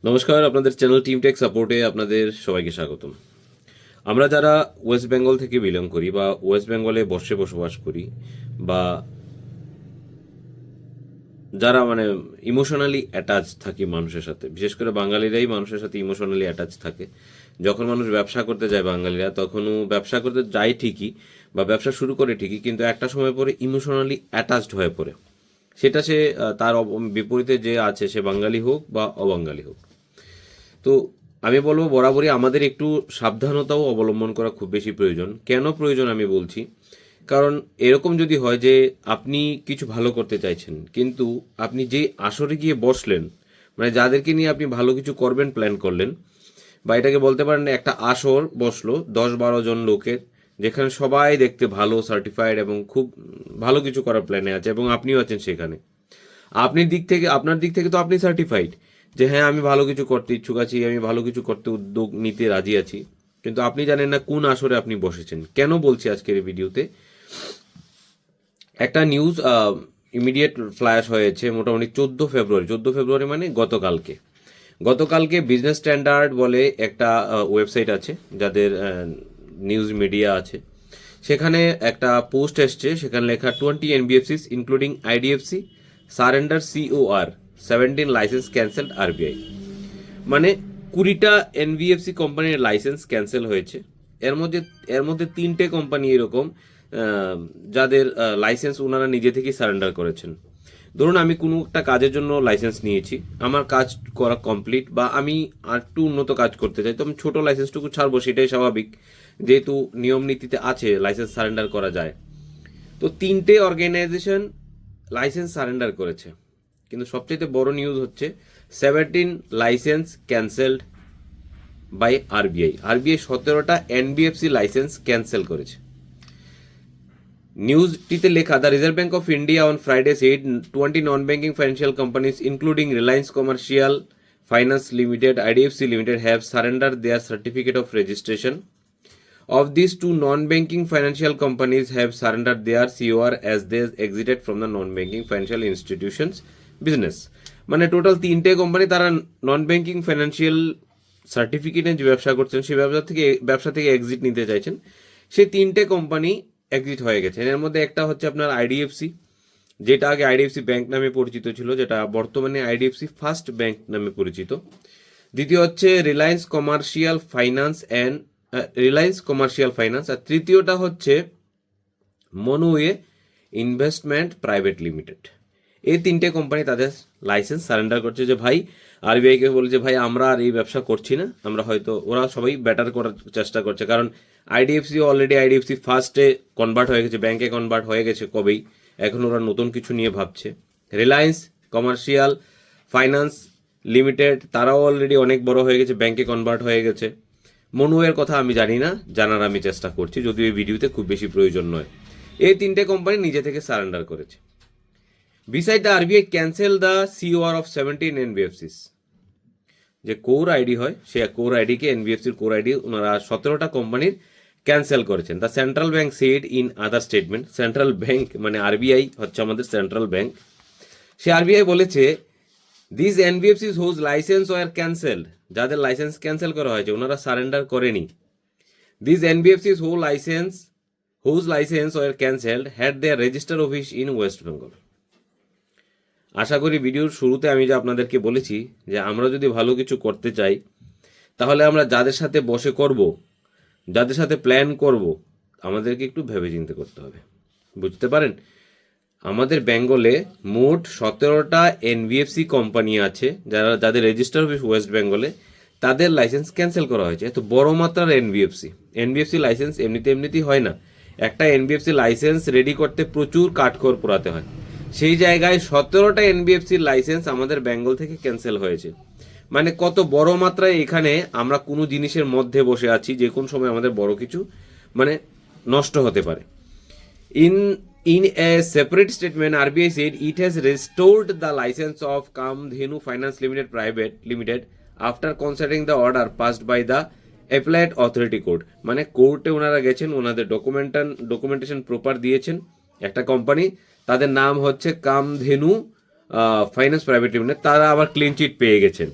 নমস্কার, আপনাদের channel team take সাপোর্টে আপনাদের সবাইকে স্বাগতম। আমরা যারা ওয়েস্ট বেঙ্গল থেকে বিলং করি বা ওয়েস্ট বেঙ্গলে বসবাস করি বা যারা ইমোশনালি অ্যাটাচ থাকি মানুষের সাথে, বিশেষ করে বাঙালিরাই মানুষের সাথে ইমোশনালি অ্যাটাচ থাকে। যখন মানুষ ব্যবসা করতে যায় বাঙালিরা, তখনও ব্যবসা করতে যায় ঠিকই বা ব্যবসা শুরু করে ঠিকই, কিন্তু একটা সময় পরে ইমোশনালি অ্যাটাচড হয়ে পড়ে। সেটা সে তার বিপরীতে যে আছে, সে বাঙালি হোক বা অবাঙালি হোক। তো আমি বলবো বরাবরই আমাদের একটু সাবধানতাও অবলম্বন করা খুব বেশি প্রয়োজন। কেন প্রয়োজন আমি বলছি, কারণ এরকম যদি হয় যে আপনি কিছু ভালো করতে চাইছেন, কিন্তু আপনি যেই আসরে গিয়ে বসলেন, যাদেরকে নিয়ে আপনি ভালো কিছু করবেন প্ল্যান করলেন, বা এটাকে বলতে পারেন একটা আসর বসলো 10-12 জন লোকের, যেখানে সবাই দেখতে ভালো, সার্টিফাইড এবং খুব ভালো কিছু করার প্ল্যানে আছে, এবং আপনিও আছেন সেখানে। আপনার দিক থেকে তো আপনি সার্টিফাইড যে হ্যাঁ, আমি ভালো কিছু করতে ইচ্ছুক আছি, আমি ভালো কিছু করতে উদ্যোগ নিতে রাজি আছি, কিন্তু আপনি জানেন না কোন আসরে আপনি বসেছেন। কেন বলছি আজকের এই ভিডিওতে, একটা নিউজ ইমিডিয়েট ফ্ল্যাশ হয়েছে মোটামুটি 14 ফেব্রুয়ারি মানে গতকালকে বিজনেস স্ট্যান্ডার্ড বলে একটা ওয়েবসাইট আছে, যাদের নিউজ মিডিয়া আছে। সেখানে একটা পোস্ট এসছে, সেখানে লেখা 20 NBFCs including IDFC surrender COR 17 licence cancelled RBI. মানে 20টা এনবিএফসি কোম্পানির লাইসেন্স ক্যান্সেল হয়েছে। এর মধ্যে 3টে কোম্পানি এরকম যাদের লাইসেন্স ওনারা নিজে থেকেই সারেন্ডার করেছেন। ধরুন আমি কোনো একটা কাজের জন্য লাইসেন্স নিয়েছি, আমার কাজ করা কমপ্লিট, বা আমি আর একটু উন্নত কাজ করতে চাই, তো আমি ছোটো লাইসেন্সটুকু ছাড়বো, সেটাই স্বাভাবিক, যেহেতু নিয়ম নীতিতে আছে লাইসেন্স সারেন্ডার করা যায়। তো 3টে অর্গানাইজেশন লাইসেন্স সারেন্ডার করেছে, কিন্তু সবচেয়ে বড় নিউজ হচ্ছে 17 লাইসেন্স ক্যান্সেলড বাই আরবিআই 17টা এনবিএফসি লাইসেন্স ক্যান্সেল করেছে। নিউজটিতে লেখা, the Reserve Bank of India on Friday said 20 non-banking financial companies including Reliance Commercial Finance Limited, IDFC Limited have surrendered their certificate of registration. Of these, 2 non-banking financial companies have surrendered their COR as they exited from the non-banking financial institutions business. মানে total 3টে company তারা non banking financial সার্টিফিকেটে যে ব্যবসা করছেন, সেই ব্যবসা থেকে এক্সিট নিতে চাইছেন। সেই 3টে কোম্পানি এক্সিট হয়ে গেছে। এর মধ্যে একটা হচ্ছে আপনার আইডিএফসি, যেটা আগে আইডিএফসি ব্যাংক নামে পরিচিত ছিল, যেটা বর্তমানে আইডিএফসি ফার্স্ট ব্যাংক নামে পরিচিত। দ্বিতীয় হচ্ছে রিলায়েন্স কমার্শিয়াল ফাইন্যান্স, আর তৃতীয়টা হচ্ছে মনোওয়ে ইনভেস্টমেন্ট প্রাইভেট লিমিটেড। এই 3টে কোম্পানি তাদের লাইসেন্স সারেন্ডার করছে, যে ভাই আরবিআইকে বলছে ভাই আমরা আর এই ব্যবসা করছি না, আমরা হয়তো, ওরা সবাই বেটার করার চেষ্টা করছে, কারণ আইডিএফসি অলরেডি আইডিএফসি ফার্স্টে কনভার্ট হয়ে গেছে, ব্যাংকে কনভার্ট হয়ে গেছে কবেই, এখন ওরা নতুন কিছু নিয়ে ভাবছে। রিলায়েন্স কমার্শিয়াল ফাইন্যান্স লিমিটেড তারাও অলরেডি অনেক বড় হয়ে গেছে, ব্যাংকে কনভার্ট হয়ে গেছে। মনোয়ের কথা আমি জানি না, জানার আমি চেষ্টা করছি, যদিও এই ভিডিওতে খুব বেশি প্রয়োজন নয়। এই 3টে কোম্পানি নিজে থেকে সারেন্ডার করেছে। Beside the RBI cancel the COR of 17 NBFCs, যে কোর আইডি হয়, সে কোর আইডিকে, এনবিএফসির কোর আইডি ওনারা 17টা কোম্পানির ক্যান্সেল করেছেন। The central bank said in other statement, central bank মানে আরবিআই হচ্ছে আমাদের সেন্ট্রাল ব্যাংক, সে আরবিআই বলেছে this NBFCs whose licence were cancelled, যাদের লাইসেন্স ক্যান্সেল করা হয়েছে ওনারা সারেন্ডার করেনি। This NBFCs whose licence were cancelled had their register office in West Bengal. আশা করি ভিডিওর শুরুতে আমি যে আপনাদেরকে বলেছি যে আমরা যদি ভালো কিছু করতে চাই, তাহলে আমরা যাদের সাথে বসে করব, যাদের সাথে প্ল্যান করব, আমাদেরকে একটু ভেবে চিন্তে করতে হবে। বুঝতে পারেন, আমাদের বেঙ্গলে মোট 17টা এনবিএফসি কোম্পানি আছে, যাদের রেজিস্টার অফিস ওয়েস্ট বেঙ্গলে, তাদের লাইসেন্স ক্যান্সেল করা হয়েছে। এত বড় মাত্রার এনবিএফসি লাইসেন্স এমনিতেই হয় না। একটা এনবিএফসি লাইসেন্স রেডি করতে প্রচুর কাঠখড় পোড়াতে হয়, সেই জায়গায় 17টা এনবিএফসির লাইসেন্স আমাদের বেঙ্গল থেকে ক্যান্সেল হয়েছে। মানে কত বড় মাত্রায় এখানে আমরা কোনো জিনিসের মধ্যে বসে আছি, যে কোন সময় আমাদের বড় কিছু নষ্ট হতে পারে। In a separate statement, RBI said it has restored the license of Kamdhenu Finance Limited after considering the order passed by the Appellate Authority Court. মানে কোর্টে ওনারা গেছেন, ওনাদের ডকুমেন্টেশন প্রপার দিয়েছেন। একটা কোম্পানি, তাদের নাম হচ্ছে কামধেনু ফাইন্যান্স প্রাইভেট লিমিটেড, তারা আবার ক্লিন চিট পেয়ে গেছেন।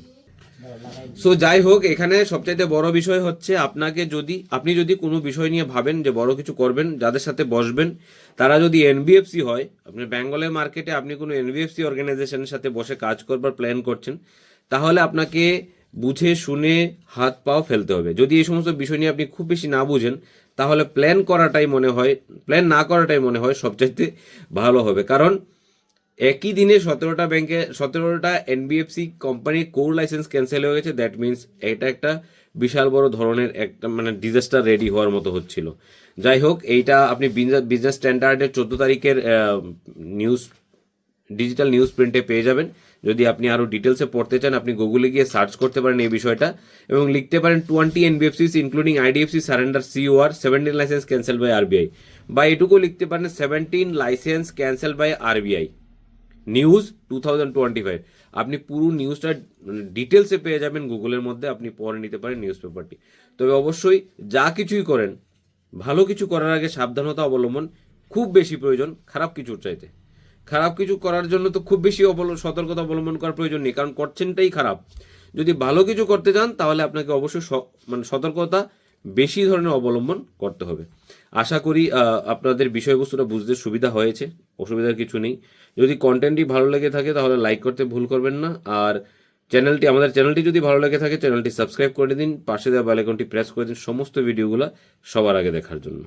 সো যাই হোক, এখানে সবচাইতে বড় বিষয় হচ্ছে আপনি যদি কোনো বিষয় নিয়ে ভাবেন যে বড় কিছু করবেন, যাদের সাথে বসবেন তারা যদি এনবিএফসি হয়, আপনি বেঙ্গলের মার্কেটে আপনি কোনো এনবিএফসি অর্গানাইজেশনের সাথে বসে কাজ করবার প্ল্যান করছেন, তাহলে আপনাকে বুঝে শুনে হাত পাও ফেলতে হবে। যদি এই সমস্ত বিষয় নিয়ে আপনি খুব বেশি না বুঝেন, তাহলে প্ল্যান না করাটাই মনে হয় সবচাইতে ভালো হবে। কারণ একই দিনে 17টা এনবিএফসি কোম্পানির কোর লাইসেন্স ক্যান্সেল হয়ে গেছে। দ্যাট মিনস এটা একটা বিশাল বড় ধরনের একটা মানে ডিজাস্টার রেডি হওয়ার মতো হচ্ছিল। যাই হোক, এইটা আপনি বিজনেস স্ট্যান্ডার্ডের 14 তারিখের নিউজ ডিজিটাল নিউজ প্রিন্টে পেয়ে যাবেন। যদি আপনি আরও ডিটেলসে পড়তে চান, আপনি গুগলে গিয়ে সার্চ করতে পারেন এই বিষয়টা এবং লিখতে পারেন 20 NBFCs including IDFC surrender COR 17 licence cancel by RBI, বা এটুকু লিখতে পারেন 17 licence cancel by RBI news 2025। আপনি পুরো নিউজটা ডিটেলসে পেয়ে যাবেন গুগলের মধ্যে, আপনি পড়ে নিতে পারেন নিউজ পেপারটি। তবে অবশ্যই যা কিছুই করেন, ভালো কিছু করার আগে সাবধানতা অবলম্বন খুব বেশি প্রয়োজন খারাপ কিছুর চাইতে। খারাপ কিছু করার জন্য তো খুব বেশি সতর্কতা অবলম্বন করার প্রয়োজন নেই, কারণ করছেনটাই খারাপ। যদি ভালো কিছু করতে চান তাহলে আপনাকে অবশ্যই মানে সতর্কতা বেশি ধরনের অবলম্বন করতে হবে। আশা করি আপনাদের বিষয়বস্তুটা বুঝতে সুবিধা হয়েছে, অসুবিধার কিছু নেই। যদি কন্টেন্টটি ভালো লেগে থাকে তাহলে লাইক করতে ভুল করবেন না। আর আমাদের চ্যানেলটি যদি ভালো লেগে থাকে চ্যানেলটি সাবস্ক্রাইব করে দিন, পাশে দেওয়া বেল আইকনটি প্রেস করে দিন সমস্ত ভিডিওগুলো সবার আগে দেখার জন্য।